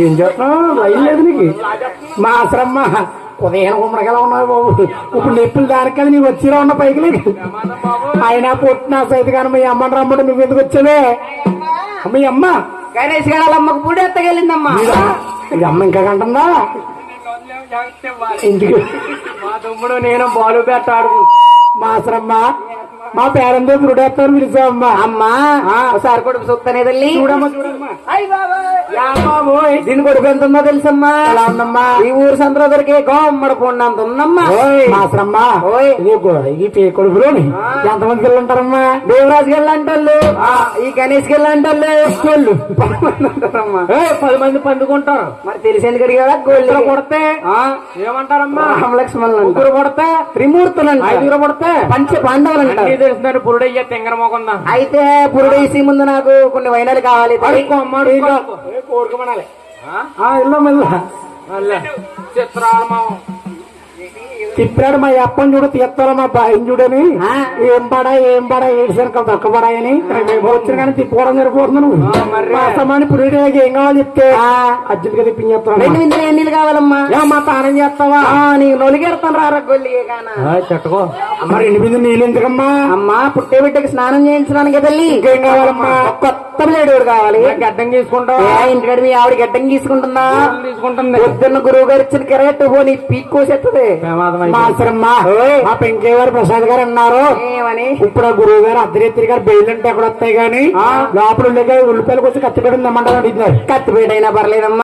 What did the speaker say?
ఏం చేస్తున్నావు? లైన్ లేదు నీకు. మా ఆశ్రమ్మ ఉదయం గుమ్మడికలా ఉన్నావు బాబు. ఇప్పుడు నొప్పులు దానికి కదా నీకు వచ్చిరా ఉన్న పైకి లేదు. ఆయన పుట్టిన సైతు కానీ మీ అమ్మని రమ్మడు నువ్వు ఎందుకు వచ్చావే? మీ అమ్మ గణేష్ గారు వాళ్ళ అమ్మకు పూడి ఎత్తగెళ్ళిందమ్మా. ఇది అమ్మ ఇంకా కంటుందా? ఇంటికి మా తమ్ముడు నేను బాలు బెట్ట ఆడుకు మా ఆశ్రమ్మ మా పేరంతో పురుడేస్తాను పిలిచావమ్మా. అమ్మా ఒకసారి కొడుకు చూస్తానే తల్లి. చూడమ్మా చూడమ్మా. దీని కొడుకు ఎంత ఉందో తెలుసమ్మా? ఎలా ఉందమ్మా? ఈ ఊరు సంతలో దొరికే గోమ్మడి కొండ అంత ఉందమ్మా. మాసరమ్మ ఓయ్ ఈ పే కొడుకులోని ఎంతమంది పిల్లలు ఉంటారమ్మా? దేవరాజు గెళ్ళ అంటారు, ఈ గణేష్ గెళ్ళ అంటారు. 10 మంది పండుకుంటారు. మరి తెలిసింది కడిగా గోళ్ళు కొడితే ఏమంటారమ్మా? రామలక్ష్మణులు ముగ్గురు కొడితే త్రిమూర్తులు అంటారు. 5 కొడితే పంచ పాండవులు అంటారు. తెలిసిన పురుడయ్య తెంగరమోకుందా. అయితే పురుడేసి ముందు నాకు కొన్ని వైనాలు కావాలి. కోరుకోమనాలి. ఇల్లు మెల్ల చిత్రాలు తిప్పాడు మా అప్పని చూడు తీస్తారా మా బాయిని చూడని. ఏం పడా ఏడ్చాను తక్కువ పడాయని వచ్చిన కానీ తిప్పుకోవడం సరిపోతుంది. నువ్వు మా అత్తమాని పురుడేకి ఏం కావాలి చెప్తే అర్జెంట్ గా తిప్పించేస్తాను. నీళ్ళు కావాలమ్మా. మా తానం చేస్తావా? నీకు నొలిగెడతాను రా గొల్లి చెట్టుకో అమ్మ 2 బిందెలు నీళ్ళు ఎందుకమ్మా? అమ్మా పుట్టే బిడ్డకి స్నానం చేయించడానికి తల్లి. ఇంకేం కావాలమ్మా? కొత్త ప్లేడు కావాలి. గడ్డం తీసుకుంటావు? ఇంటికాడ మీ ఆవిడ గడ్డం తీసుకుంటుందా? తీసుకుంటుంది. పొద్దున్న గురువు గారు ఇచ్చిన కెరెట్ పోనీ పీక్ కోసేస్తుంది. మా పెంకయ్య గారు ప్రసాద్ గారు అన్నారు ఏమని? ఇప్పుడు ఆ గురువు గారు అర్ధరేత్రి గారు బెయిల్ అంటే ఎక్కడ వస్తాయి గానీ లోపల ఉల్లిపాయలు వచ్చి కత్తిపేట ఉందమ్మంటారు. కత్తిపేట అయినా పర్లేదమ్మా.